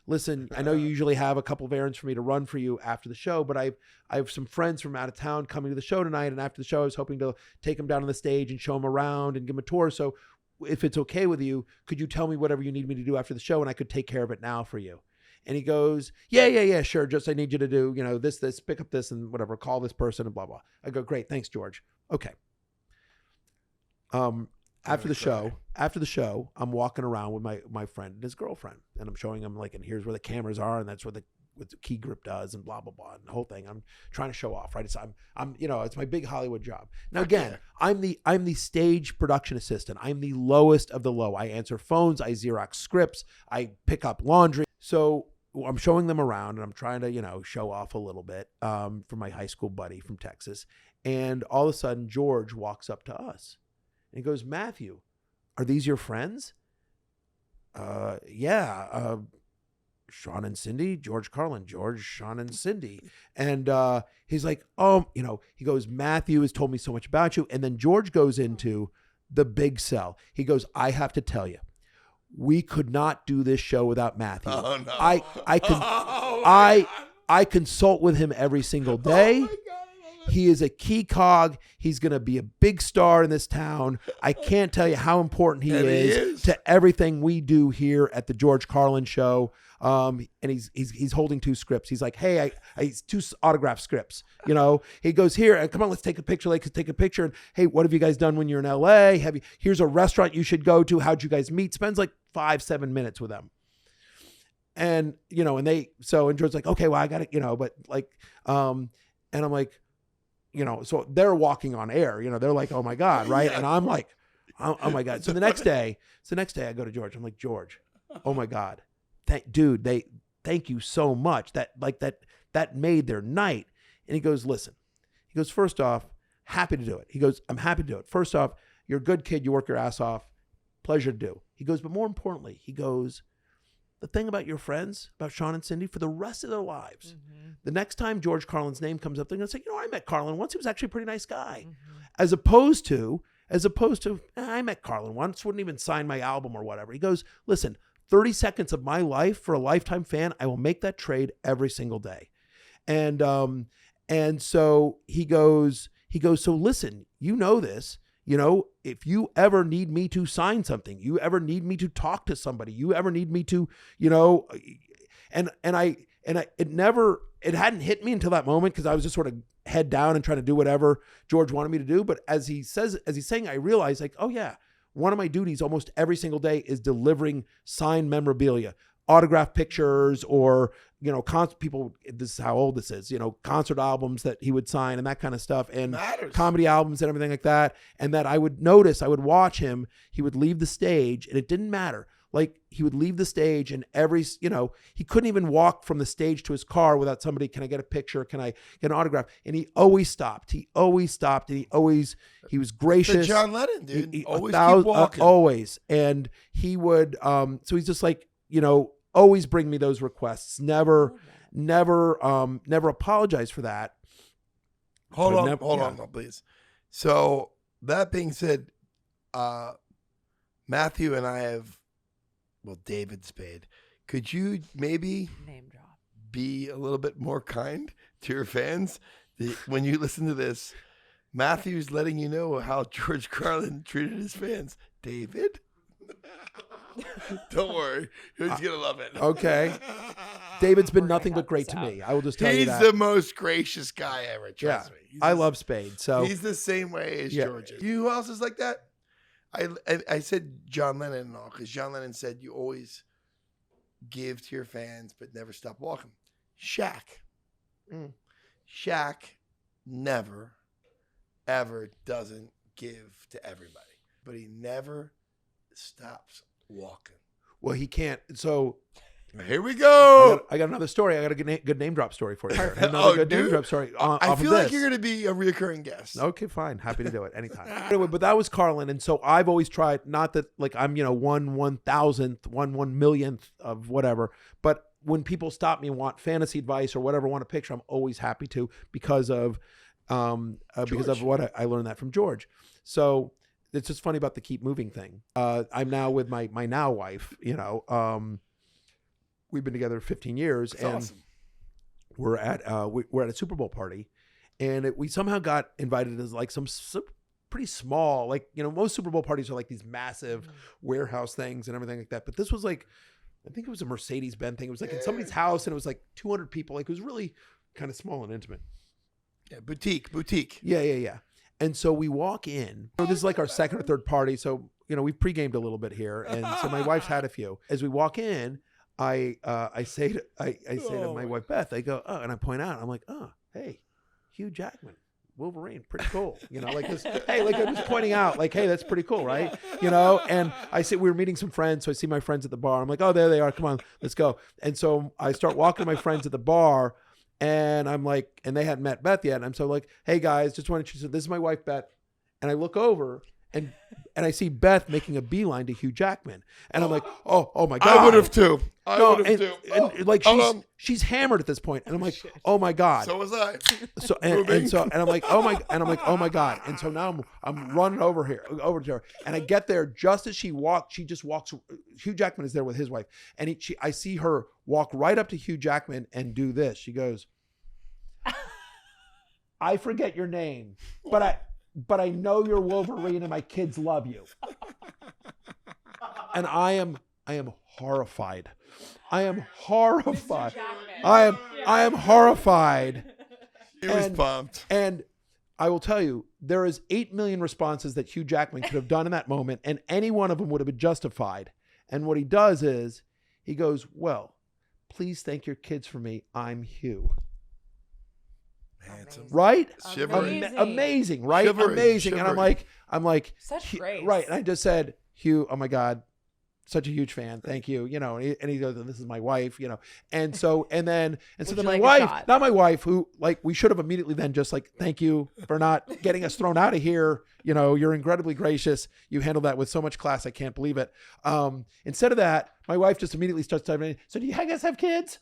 listen, I know you usually have a couple of errands for me to run for you after the show, but I have some friends from out of town coming to the show tonight, and after the show I was hoping to take them down on the stage and show them around and give them a tour. So if it's okay with you, could you tell me whatever you need me to do after the show, and I could take care of it now for you?" And he goes, yeah, sure. Just, I need you to do, this, pick up this and whatever, call this person and blah, blah. I go, great. Thanks, George. Okay. After the show, I'm walking around with my friend and his girlfriend, and I'm showing him, like, and here's where the cameras are, and that's what the key grip does, and blah, blah, blah. And the whole thing, I'm trying to show off, right? It's my big Hollywood job. Now, again, I'm the stage production assistant. I'm the lowest of the low. I answer phones. I Xerox scripts. I pick up laundry. So I'm showing them around, and I'm trying to, show off a little bit for my high school buddy from Texas. And all of a sudden, George walks up to us and he goes, "Matthew, are these your friends?" Yeah. Sean and Cindy, George Carlin, George, Sean and Cindy. And he's like, he goes, "Matthew has told me so much about you." And then George goes into the big sell. He goes, "I have to tell you, we could not do this show without Matthew. Oh, no. I consult with him every single day. He is a key cog. He's going to be a big star in this town. I can't tell you how important he is to everything we do here at the George Carlin show." And he's holding two scripts. He's like, "Hey, he's two autograph scripts." He goes, "Here, come on, let's take a picture. Let's take a picture. And hey, what have you guys done when you're in LA? Here's a restaurant you should go to. How'd you guys meet?" Spends like 5-7 minutes with them. And, and George's like, "Okay, well, I got it, but like, and I'm like, so they're walking on air, they're like, "Oh my God." Right. Yeah. And I'm like, oh my God. So the next day I go to George. I'm like, "George, oh my God. Thank you so much. That made their night." And he goes, "Listen," he goes, "first off, happy to do it." He goes, "I'm happy to do it. First off, you're a good kid. You work your ass off. Pleasure to do." He goes, "But more importantly," he goes, "the thing about your friends, about Sean and Cindy, for the rest of their lives, the next time George Carlin's name comes up, they're going to say, I met Carlin once. He was actually a pretty nice guy." As opposed to, as opposed to, I met Carlin once, wouldn't even sign my album or whatever. He goes, listen, 30 seconds of my life for a lifetime fan, I will make that trade every single day. And so he goes, so listen, you know this, if you ever need me to sign something, you ever need me to talk to somebody, you ever need me to, it hadn't hit me until that moment because I was just sort of head down and trying to do whatever George wanted me to do. But as he's saying, I realized like, oh yeah, one of my duties almost every single day is delivering signed memorabilia, autographed pictures, or, people, this is how old this is, concert albums that he would sign and that kind of stuff, and comedy albums and everything like that. And that I would watch him, he would leave the stage and it didn't matter. Like he would leave the stage and he couldn't even walk from the stage to his car without somebody, can I get a picture? Can I get an autograph? And he always stopped. And he was gracious. The John Lennon, dude. He always keep walking. Always. And he would, so he's just like, always bring me those requests. Never apologize for that. Hold on, please. So that being said, Matthew and I have, David Spade, could you maybe name drop, be a little bit more kind to your fans? When you listen to this, Matthew's letting you know how George Carlin treated his fans. David? Don't worry. He's going to love it. Okay. David's been nothing but great to me. I will just tell you that. He's the most gracious guy ever. Trust me. I love Spade. So he's the same way as George is. You know who else is like that? I said John Lennon and all because John Lennon said you always give to your fans but never stop walking. Shaq. Shaq never, ever doesn't give to everybody. But he never stops walking. Well, he can't. So here we go. I got another story. I got a good name drop story for you. Another good name drop story. I feel like you're going to be a reoccurring guest. Okay, fine. Happy to do it anytime. Anyway, but that was Carlin. And so I've always tried, not that like I'm, 1/1000th, 1/1,000,000th of whatever. But when people stop me and want fantasy advice or whatever, want a picture, I'm always happy to because of what I learned that from George. So it's just funny about the keep moving thing. I'm now with my now wife, we've been together 15 years. That's and awesome. We're at a Super Bowl party, and we somehow got invited as like some pretty small, like, most Super Bowl parties are like these massive warehouse things and everything like that. But this was like, I think it was a Mercedes-Benz thing. It was like in somebody's house, and it was like 200 people. Like it was really kind of small and intimate. Yeah, boutique. Yeah. And so we walk in. This is like our second or third party. So, we've pre-gamed a little bit here. And so my wife's had a few. As we walk in, I say to my wife, Beth, I go, and I point out, I'm like, hey, Hugh Jackman, Wolverine, pretty cool. Like this, hey, like I'm just pointing out, like, hey, that's pretty cool, right? And I say, we were meeting some friends. So I see my friends at the bar. I'm like, oh, there they are. Come on, let's go. And so I start walking to my friends at the bar. And I'm like, and they hadn't met Beth yet. And I'm so like, hey guys, just wanted you to, this is my wife, Beth. And I look over and I see Beth making a beeline to Hugh Jackman. And I'm like, oh my God. I would have too. And like she's hammered at this point. And I'm like, oh my God. So was I. So and I'm like, oh my God. And so now I'm running over to her. And I get there just as she just walks. Hugh Jackman is there with his wife. And I see her walk right up to Hugh Jackman and do this. She goes, I forget your name, but I know you're Wolverine and my kids love you. And I am horrified. I am horrified. I am horrified. He was pumped. And I will tell you, there is 8 million responses that Hugh Jackman could have done in that moment, and any one of them would have been justified. And what he does is he goes, well, please thank your kids for me. I'm Hugh. Handsome. Right? Amazing, right? Chivalry. Amazing. And I'm like, such grace. Right. And I just said, Hugh, oh my God, such a huge fan. Thank you. And he goes, and this is my wife, And so, then my wife, not my wife, who like, we should have immediately then just like, thank you for not getting us thrown out of here. You're incredibly gracious. You handled that with so much class. I can't believe it. Instead of that, my wife just immediately starts diving in. So do you guys have kids?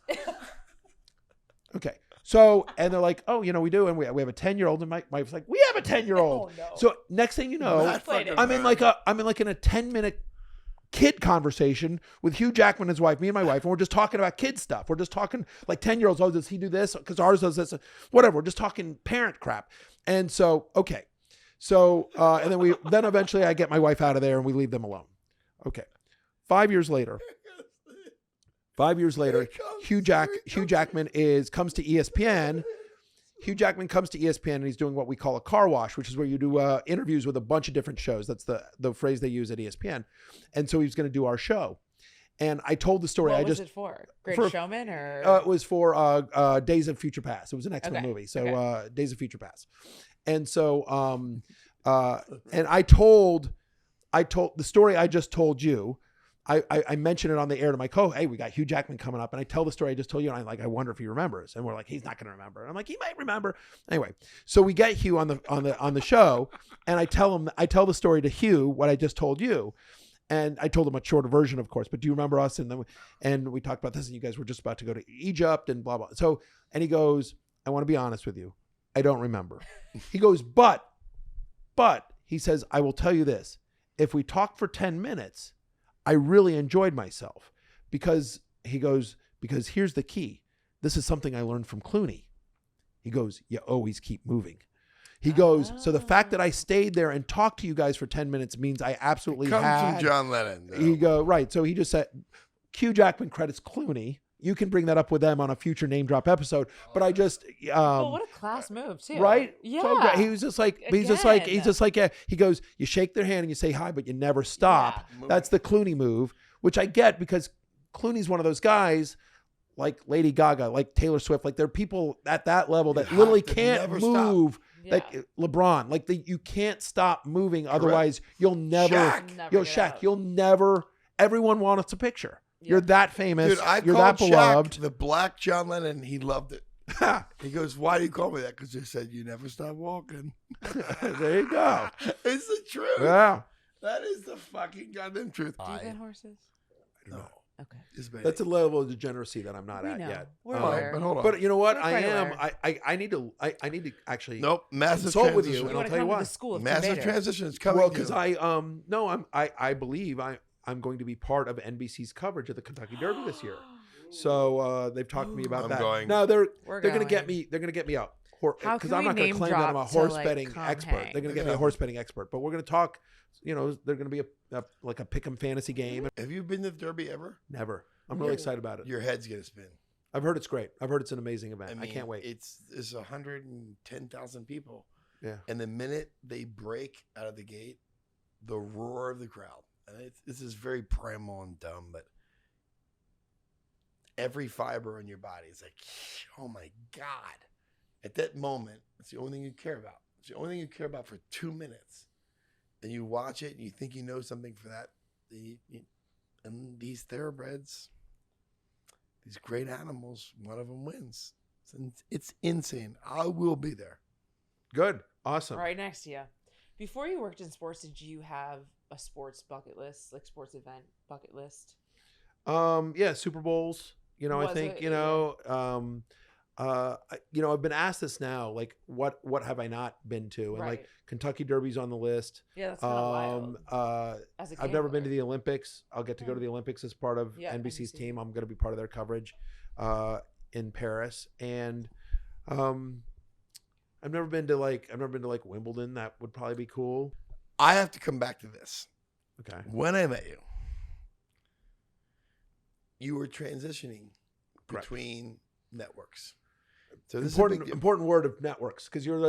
Okay. So, and they're like, oh, we do. And we have a 10-year-old. And my wife's like, we have a 10-year-old. Oh, no. So next thing you know, That fucking I'm in like hurt. in a 10-minute kid conversation with Hugh Jackman and his wife, me and my wife, and we're just talking about kid stuff. We're just talking like 10-year-olds. Oh, does he do this? Because ours does this. Whatever. We're just talking parent crap. And so, okay. So, and then eventually I get my wife out of there and we leave them alone. Okay. 5 years later, Hugh Jackman comes to ESPN. Hugh Jackman comes to ESPN and he's doing what we call a car wash, which is where you do interviews with a bunch of different shows. That's the phrase they use at ESPN. And so he's going to do our show. And I told the story. What was it for? Great Showman or? It was for Days of Future Past. It was an X-Men movie. So Days of Future Past. And so, and I told the story I just told you. I mentioned it on the air to my hey, we got Hugh Jackman coming up. And I tell the story I just told you. And I wonder if he remembers. And we're like, he's not going to remember. And I'm like, he might remember. Anyway, so we get Hugh on the show. And I tell the story to Hugh, what I just told you. And I told him a shorter version, of course, but do you remember us? And we talked about this and you guys were just about to go to Egypt and blah, blah. So, and he goes, I want to be honest with you. I don't remember. He goes, but he says, I will tell you this. If we talk for 10 minutes, I really enjoyed myself because here's the key. This is something I learned from Clooney. He goes, you always keep moving. He goes, so the fact that I stayed there and talked to you guys for 10 minutes means I absolutely Comes from John Lennon. though. He go, right. So he just said, Hugh Jackman credits Clooney. You can bring that up with them on a future name drop episode. But I just, well, what a class move too. right? Yeah. So great. He was just like, yeah. He goes, you shake their hand and you say hi, but you never stop. Yeah. That's the Clooney move, which I get because Clooney's one of those guys like Lady Gaga, like Taylor Swift, like there are people at that level that literally can't move. Yeah. Like LeBron, like you can't stop moving. Otherwise you'll never, Shaq. you'll never, everyone wants a picture. Yeah. You're that famous. Dude, I you're called that beloved. Shaq the Black John Lennon. He loved it. He goes, why do you call me that? Because they said you never stop walking. There you go. It's the truth. Yeah. That is the fucking goddamn truth. Do you get horses? No. Okay. It's bad. That's a level of degeneracy that I'm not We at know. yet. We're Um, aware. But hold on. But you know what? We're I quite am. aware. I need to actually Nope. Massive consult with you, transition. and You I'll want to tell you come to why. the school of Massive Tomato. transition is coming. Well, because I believe I'm going to be part of NBC's coverage of the Kentucky Derby this year. So they've talked to me about I'm that. going. No, they're We're going to going. get me. They're going to get me out How because can I'm we not going name to claim that I'm a drop horse to, like, betting come expert. hang? They're going to get me a horse betting expert. But we're going to talk. They're going to be a pick'em fantasy game. Have you been to the Derby ever? Never. I'm really excited about it. Your head's gonna spin. I've heard it's great. I've heard it's an amazing event. I mean, can't wait. It's 110,000 people. Yeah. And the minute they break out of the gate, the roar of the crowd. And this is very primal and dumb, but every fiber in your body is like, oh my God. At that moment, it's the only thing you care about. It's the only thing you care about for 2 minutes. And you watch it and you think you know something for that. And these thoroughbreds, these great animals, one of them wins. It's insane. I will be there. Good. Awesome. Right next to you. Before you worked in sports, did you have a sports bucket list, like sports event bucket list? Yeah, Super Bowls. I Was think, it? I've been asked this now, like what have I not been to? And Right. like Kentucky Derby's on the list. Yeah, that's kind of wild. As a I've never been to gambler. the Olympics. I'll get to go to the Olympics as part of Yeah, NBC's NBC. team. I'm going to be part of their coverage in Paris. And I've never been to like Wimbledon. That would probably be cool. I have to come back to this. Okay. When I met you, you were transitioning Correct. between networks. So this Important is a big deal. important word of networks, because you're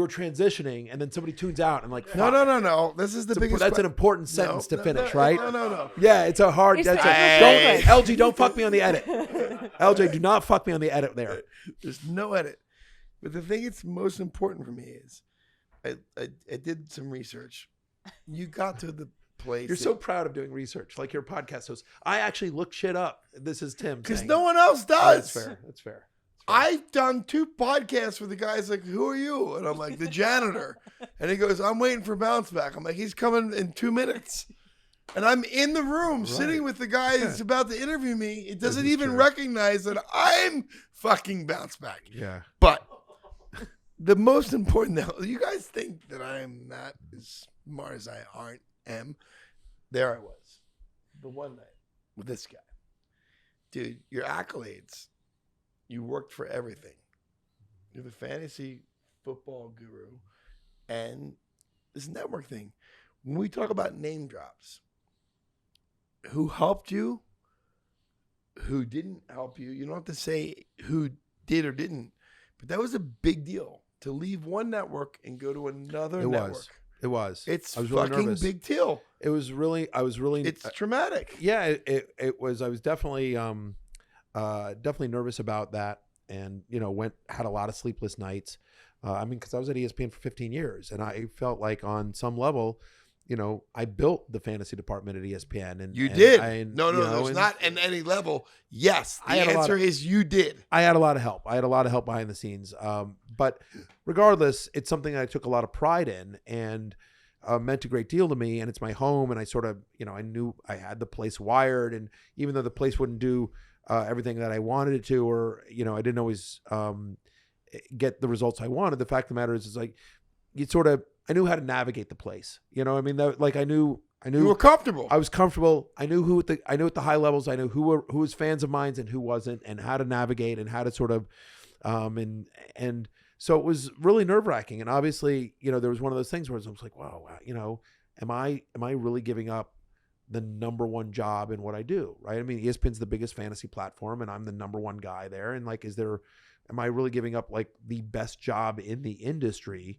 transitioning and then somebody tunes out and like No, fuck. no. This is the biggest. That's an important No, sentence to no, finish, no, right? No. Yeah, it's a hard. It's That's the a, official don't, LG, don't fuck me on the edit. LJ, do not fuck me on the edit there. There's no edit. But the thing that's most important for me is I did some research. You got to the place. You're so proud of doing research, like your podcast host. I actually look shit up. This is Tim. because saying no it. one else Oh, does. that's fair. That's fair. I've done 2 podcasts with the guys like, who are you? And I'm like, the janitor. And he goes, I'm waiting for bounce back. I'm like, he's coming in 2 minutes. and I'm in the room sitting with the guy that's about to interview me. It doesn't even recognize that I'm fucking bounce back. Yeah. But the most important, you guys think that I am not as smart as I am. There I was, the one night with this guy. Dude, your accolades, you worked for everything. You're the fantasy football guru and this network thing. When we talk about name drops, who helped you, who didn't help you, you don't have to say who did or didn't, but that was a big deal to leave one network and go to another network. It was. It's I was really fucking nervous. big deal. It was really. I was really. It's traumatic. Yeah. It was. I was definitely definitely nervous about that, and had a lot of sleepless nights. I mean, because I was at ESPN for 15 years, and I felt like on some level, I built the fantasy department at ESPN. And you did. No, there's not at any level. Yes, the answer answer is you did. I had a lot of help. I had a lot of help behind the scenes. But regardless, it's something I took a lot of pride in and meant a great deal to me. And it's my home. And I sort of, I knew I had the place wired. And even though the place wouldn't do everything that I wanted it to, or, I didn't always get the results I wanted. The fact of the matter is like, I knew how to navigate the place. I mean, I knew You were comfortable. I was comfortable. I knew I knew at the high levels, I knew who was fans of mine and who wasn't, and how to navigate and how to sort of, and so it was really nerve wracking. And obviously, there was one of those things where I was like, wow, am I really giving up the number one job in what I do? Right. I mean, ESPN's the biggest fantasy platform and I'm the number one guy there. And like, am I really giving up like the best job in the industry?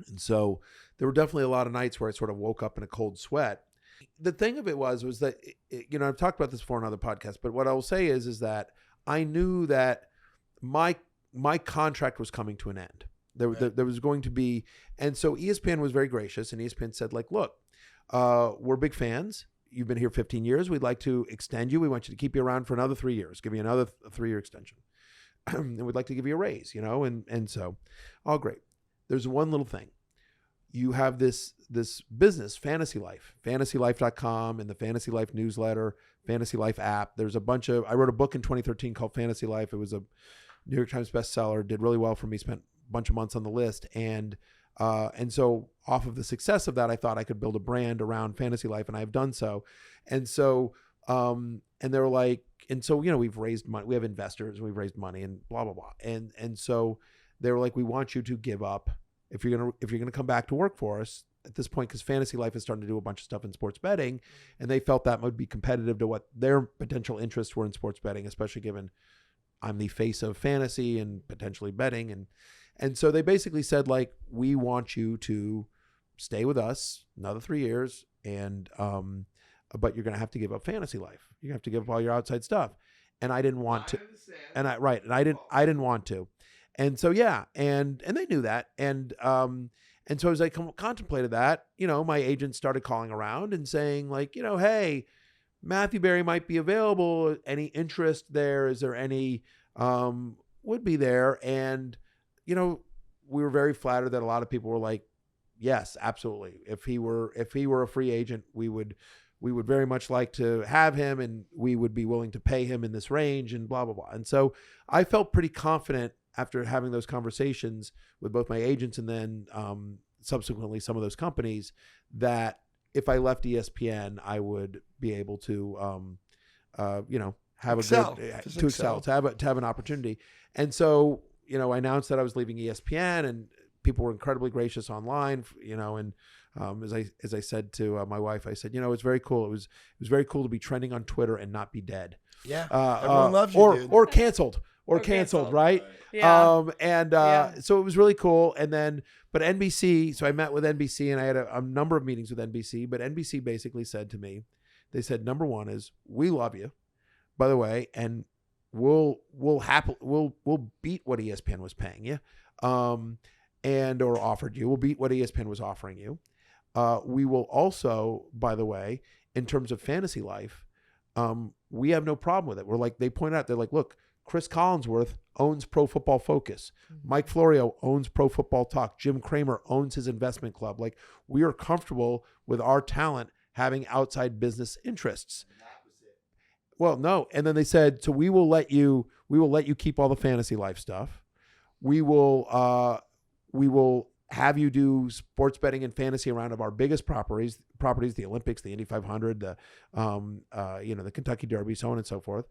And so there were definitely a lot of nights where I sort of woke up in a cold sweat. The thing of it was that, I've talked about this before in other podcasts, but what I will say is that I knew that my contract was coming to an end. There was going to be, and so ESPN was very gracious, and ESPN said, like, look, we're big fans. You've been here 15 years. We'd like to extend you. We want you to keep you around for another 3 years, give you another 3-year extension. And we'd like to give you a raise, and so, all great. There's one little thing. You have this business, Fantasy Life, fantasylife.com, and the Fantasy Life newsletter, Fantasy Life app. There's a bunch of, I wrote a book in 2013 called Fantasy Life. It was a New York Times bestseller, did really well for me, spent a bunch of months on the list. And so off of the success of that, I thought I could build a brand around Fantasy Life, and I've done so. And so, and they were like, and so, we've raised money, we have investors, we've raised money and blah, blah, blah. And so they were like, we want you to give up if you're going to come back to work for us at this point, because Fantasy Life is starting to do a bunch of stuff in sports betting, and they felt that would be competitive to what their potential interests were in sports betting, especially given I'm the face of fantasy and potentially betting. And so they basically said, like, we want you to stay with us another 3 years, and but you're going to have to give up Fantasy Life. You're going to have to give up all your outside stuff. And I didn't want to. And I didn't want to. And so, yeah. And they knew that. And so as I contemplated that, my agent started calling around and saying, like, hey, Matthew Berry might be available. Any interest there? Is there any, would be there? And, we were very flattered that a lot of people were like, yes, absolutely. If he were a free agent, we would very much like to have him, and we would be willing to pay him in this range and blah, blah, blah. And so I felt pretty confident after having those conversations with both my agents and then subsequently some of those companies that if I left ESPN, I would be able to, have excel. To have an opportunity. And so, I announced that I was leaving ESPN, and people were incredibly gracious online, and as I said to my wife, I said, it's very cool. It was very cool to be trending on Twitter and not be dead. Yeah, everyone loves you, dude. Or canceled. Right? Yeah. So it was really cool. And then, but NBC, so I met with NBC and I had a number of meetings with NBC, but NBC basically said to me, they said, number one is, we love you, by the way, and we'll beat what ESPN was paying you, and or offered you. We'll beat what ESPN was offering you. We will also, by the way, in terms of Fantasy Life, we have no problem with it. We're like, they point out, they're like, look, Chris Collinsworth owns Pro Football Focus. Mike Florio owns Pro Football Talk. Jim Cramer owns his investment club. Like, we are comfortable with our talent having outside business interests. Well, no. And then they said, so we will let you keep all the fantasy life stuff. We will have you do sports betting and fantasy around of our biggest properties, the Olympics, the Indy 500, the Kentucky Derby, so on and so forth.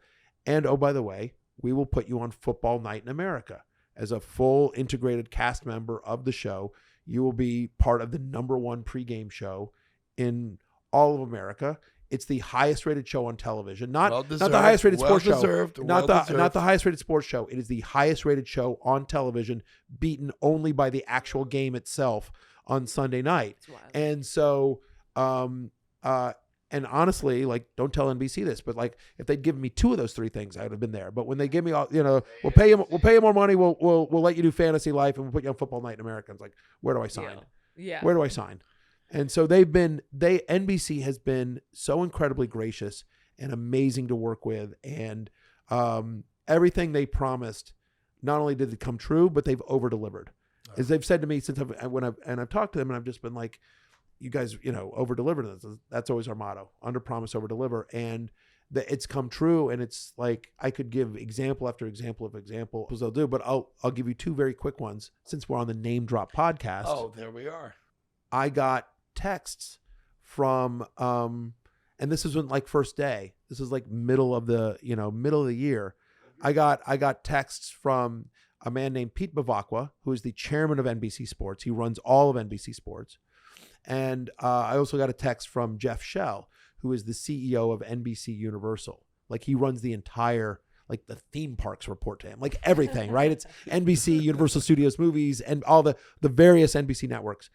And oh, by the way, we will put you on Football Night in America as a full integrated cast member of the show. You will be part of the #1 pregame show in all of America. It's the highest rated show on television, not the highest rated sports show, not the highest rated sports show. It is the highest rated show on television, beaten only by the actual game itself on Sunday night. And so, and honestly, like, don't tell NBC this, but like, if they'd given me 2 of those 3 things, I would have been there. But when they give me all, we'll pay you more money. We'll let you do fantasy life, and we'll put you on Football Night in America. It's like, where do I sign? Yeah. Where do I sign? And so NBC has been so incredibly gracious and amazing to work with. And everything they promised, not only did it come true, but they've over-delivered. As they've said to me since I've talked to them, and I've just been like, you guys, over-delivered. That's always our motto: under-promise, over-deliver. And it's come true. And it's like, I could give example after example of examples they'll do, but I'll give you 2 very quick ones since we're on the Name Drop podcast. Oh, there we are. I got texts from, and this isn't like first day. This is like middle of the year. I got texts from a man named Pete Bevacqua, who is the chairman of NBC Sports. He runs all of NBC Sports. And I also got a text from Jeff Shell, who is the CEO of NBC Universal. Like, he runs the entire, like, the theme parks report to him, like everything, right? It's NBC, Universal Studios movies, and all the various NBC networks.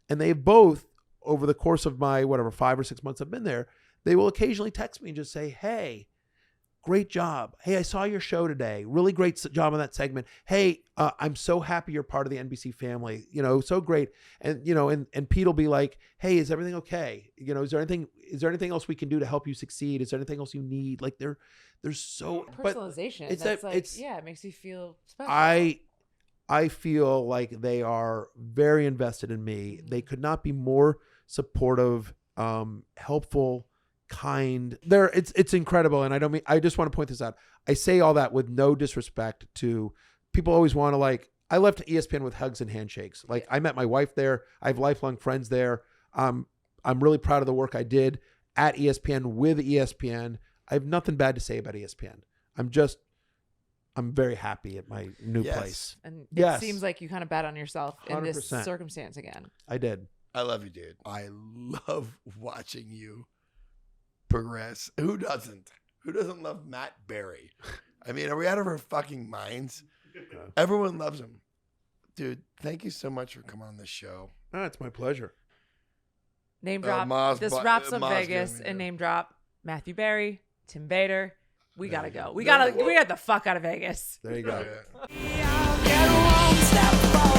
And they both, over the course of my, 5 or 6 months I've been there, they will occasionally text me and just say, hey, great job. Hey, I saw your show today. Really great job on that segment. Hey, I'm so happy you're part of the NBC family. So great. And, and Pete will be like, hey, is everything okay? Is there anything else we can do to help you succeed? Is there anything else you need? Like, there's so personalization. It makes you feel special. I feel like they are very invested in me. Mm-hmm. They could not be more supportive, helpful, kind. It's incredible. And I just want to point this out. I say all that with no disrespect to people. Always want to, I left ESPN with hugs and handshakes. I met my wife there. I have lifelong friends there. I'm really proud of the work I did at ESPN with ESPN. I have nothing bad to say about ESPN. I'm very happy at my new place. And it seems like you kind of bet on yourself 100%. In this circumstance again. I did. I love you, dude. I love watching you progress. Who doesn't? Who doesn't love Matt Berry? I mean, are we out of our fucking minds? Everyone loves him. Dude, thank you so much for coming on this show. Oh, it's my pleasure. Name drop. This wraps up Vegas and name drop Matthew Berry, Tim Bader. We got to go. We got the fuck out of Vegas. There you go. Yeah.